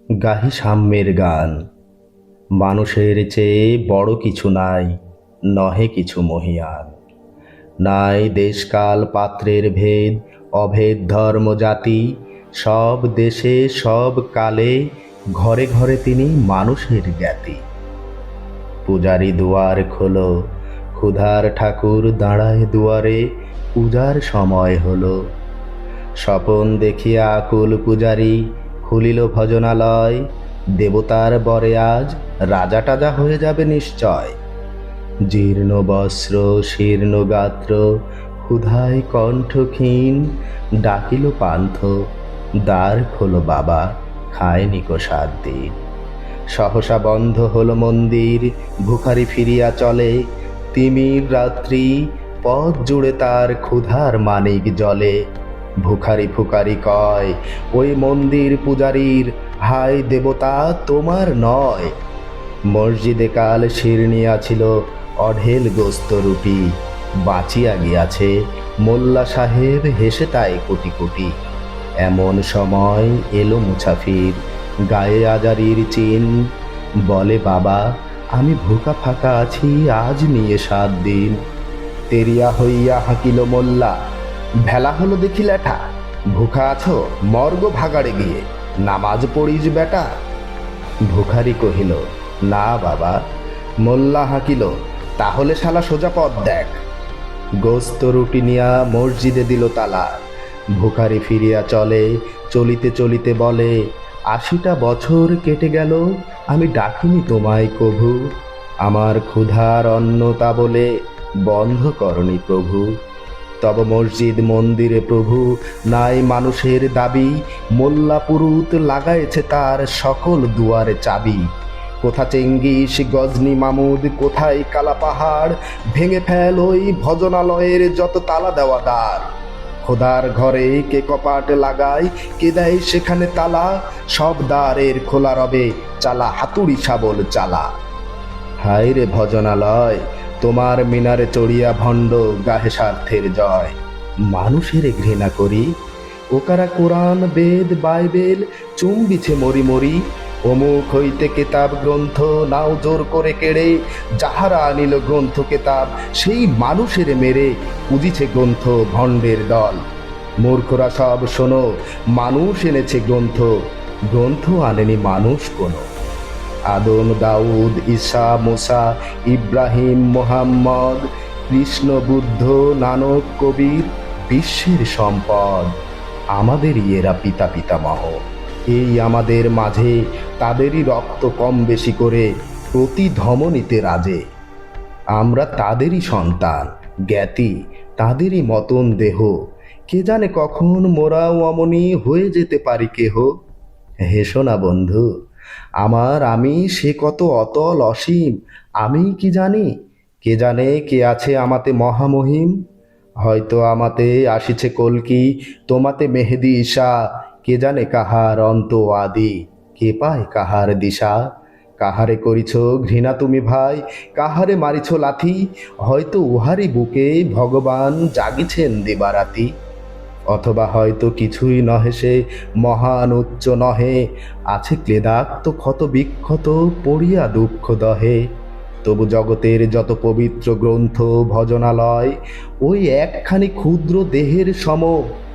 গাহি সাম্যের গান। মানুষের চেয়ে বড় কিছু নাই, নহে কিছু মহিয়ান। নাই দেশকাল পাত্রের ভেদ, অভেদ ধর্ম জাতি। সব দেশে সব কালে, ঘরে ঘরে তিনি মানুষের জ্ঞাতি। পূজারি দুয়ার খোলো, ক্ষুধার ঠাকুর দাঁড়ায় দুয়ারে, পূজার সময় হলো। স্বপন দেখিয়া আকুল পূজারী, খুলিল ভজনালয়। দেবতার বরে আজ রাজা টাজা হয়ে যাবে নিশ্চয়। জীর্ণ বস্ত্র শীর্ণ গাত্র, ক্ষুধায় কণ্ঠ ক্ষীণ, ডাকিল পান্থ, দ্বার খোলো বাবা, খায়নি কো 7 দিন। সহসা বন্ধ হলো মন্দির, ভিখারি ফিরিয়া চলে। তিমির রাত্রি, পথ জুড়ে তার ক্ষুধার মানিক জলে। ভিখারি ফুকারি কয়, ওই মন্দির পূজারীর, হায় দেবতা তোমার নয়। মসজিদে কাল শিরনিয়া ছিল, অঢেল গোস্ত রুটি। বাঁচিয়া গিয়াছে মোল্লা সাহেব, হেসে তাই কোটি কোটি। এমন সময় এলো মুসাফির, গায়ে আজারির চিন। বলে বাবা, আমি ভুকা ফাঁকা আছি আজ নিয়ে 7 দিন। তেরিয়া হইয়া হাঁকিল মোল্লা, ভেলা হলো দেখি ল্যাঠা। ভুখা আছো, মর্গ ভাগাড়ে গিয়ে নামাজ পড়িস বেটা। ভিখারি কহিল, না বাবা। মোল্লা হাঁকিল, তাহলে শালা সোজা পথ দেখ। গোস্ত রুটি নিয়া মসজিদে দিল তালা। ভিখারি ফিরিয়া চলে, চলিতে চলিতে বলে, 80টা বছর কেটে গেল, আমি ডাকিনি তোমায় কভু। আমার ক্ষুধার অন্ন তা বলে বন্ধ করনি প্রভু। তব মসজিদ মন্দিরে প্রভু, নাই মানুষের দাবি। মোল্লা পুরুত লাগাইছে তার সকল দুয়ারে চাবি। কোথা চেঙ্গিস গজনি মামুদ, কোথায় কালা পাহাড়। ভেঙে ফেল ওই ভজনালয়ের যত তালা দেওয়া দ্বার। খোদার ঘরে কে কপাট লাগায়, কে দেয় সেখানে তালা। সব দ্বারের খোলা রবে, চালা হাতুড়ি শাবল চালা। হায় রে ভজনালয়, তোমার মিনারে চড়িয়া ভণ্ড গাহে স্বার্থের জয়। মানুষের ঘৃণা করি, ওকারা কোরআন বেদ বাইবেল চুম্বিছে মরি মরি। অমুক হইতে কেতাব গ্রন্থ নাও জোর করে কেড়ে। যাহারা আনিল গ্রন্থ কেতাব, সেই মানুষের মেরে পুজিছে গ্রন্থ ভণ্ডের দল। মূর্খরা সব শোনো, মানুষ এনেছে গ্রন্থ, গ্রন্থ আনেনি মানুষ কোনো। আদম দাউদ ঈসা মুসা ইব্রাহিম মোহাম্মদ, কৃষ্ণ বুদ্ধ নানক কবির, বিশ্বের সম্পদ আমাদেরই এরা পিতা পিতামহ। এই আমাদের মাঝে তাদেরই রক্ত কম বেশি করে প্রতি ধমনীতে রাজে। আমরা তাদেরই সন্তান, জ্ঞাতি তাদেরই মতন দেহ। কে জানে কখন মোরাও অমনি হয়ে যেতে পারি কেহ। হেসো না বন্ধু, আমার আমি সে কত অতল অসীম, আমি কি জানি। কে জানে কে আছে আমাতে মহামহিম। হয়তো আমাতে আসিছে কল্কি, তোমাতে মেহেদি ঈশা। কে জানে কাহার অন্ত আদি, কে পায় কাহার দিশা। কাহারে করিছ ঘৃণা তুমি ভাই, কাহারে মারিছ লাথি। হয়তো উহারি বুকে ভগবান জাগিছেন দিবারাতি। অথবা হয়তো কিছুই নহে সে, মহান উচ্চ নহে। আছে ক্লেদাক্ত ক্ষত বিক্ষত, পড়িয়া দুঃখ দহে। তবু জগতের যত পবিত্র গ্রন্থ ভজনালয়, ওই একখানি ক্ষুদ্র দেহের সম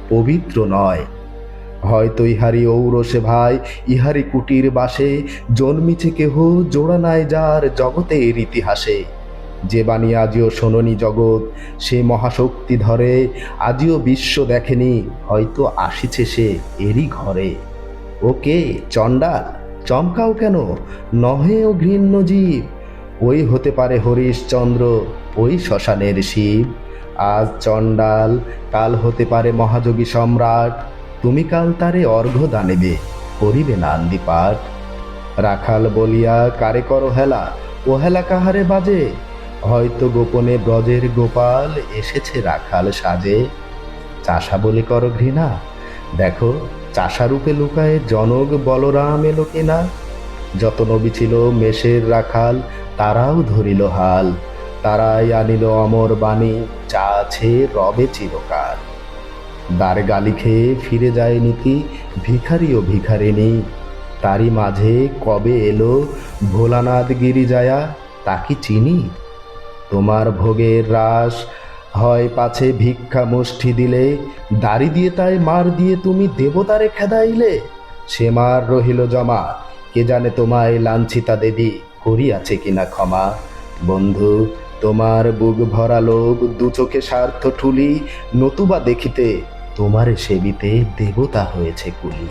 পবিত্র নয়। হয়তো ইহারি ঔরসে ভাই, ইহারি কুটির বাসে জন্মিছে কেহ জোড়া নাই যার জগতের ইতিহাসে। যে বাণী আজিও শোননি জগৎ, সে মহাশক্তি ধরে। আজিও বিশ্ব দেখেনি, হয়তো আসিছে সে এরই ঘরে। ওকে চণ্ডাল, চমকাও কেন, নহে ও ঘৃণ্য জীব। ওই হতে পারে হরিশচন্দ্র, ওই শ্মশানের শিব। আজ চণ্ডাল, কাল হতে পারে মহাযোগী সম্রাট। তুমি কাল তারে অর্ঘ্য দানেবে, করিবে নান্দি পাঠ। রাখাল বলিয়া কারে করো হেলা, ও হেলা কাহারে বাজে। হয়তো গোপনে ব্রজের গোপাল, এসেছে রাখাল সাজে। চাষা বলে করো ঘৃণা, দেখো চাষারূপে লুকায়ে জনক বলরাম এলো কিনা। যত নবী ছিল মেষের রাখাল, তারাও ধরিল হাল। তারাই আনিল অমর বাণী, যা আছে রবে চিরকাল। দ্বার গালি খেয়ে ফিরে যায় নীতি, ভিখারি ও ভিখারিণী। তারই মাঝে কবে এলো ভোলানাথ গিরিজায়া, তা কি চিনি? তোমার ভোগের রাস হয় পাছে ভিক্ষা মুষ্টি দিলে, দাড়ি দিয়ে তাই মার দিয়ে তুমি দেবতারে খেদাইলে। সে মার রহিল জমা, কে জানে তোমায় লাঞ্ছিতা দেবী করিয়াছে কিনা ক্ষমা। বন্ধু, তোমার বুক ভরা লোভ, দু চোখে স্বার্থ ঠুলি, নতুবা দেখিতে তোমারে সেবিতে দেবতা হয়েছে কুলি।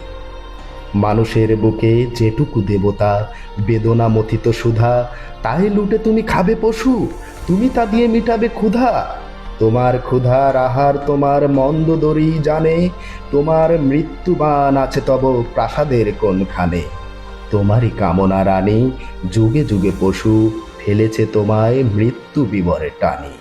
মানুষের বুকে যেটুকু দেবতা, বেদনা মথিত সুধা, তাই লুটে তুমি খাবে পশু, তুমি তা দিয়ে মিটাবে ক্ষুধা। তোমার ক্ষুধার আহার তোমার মন্দ দরি জানে, তোমার মৃত্যুবান আছে তব প্রাসাদের কোনখানে। তোমারই কামনা রানী, যুগে যুগে পশু ফেলেছে তোমায় মৃত্যু বিবরে টানি।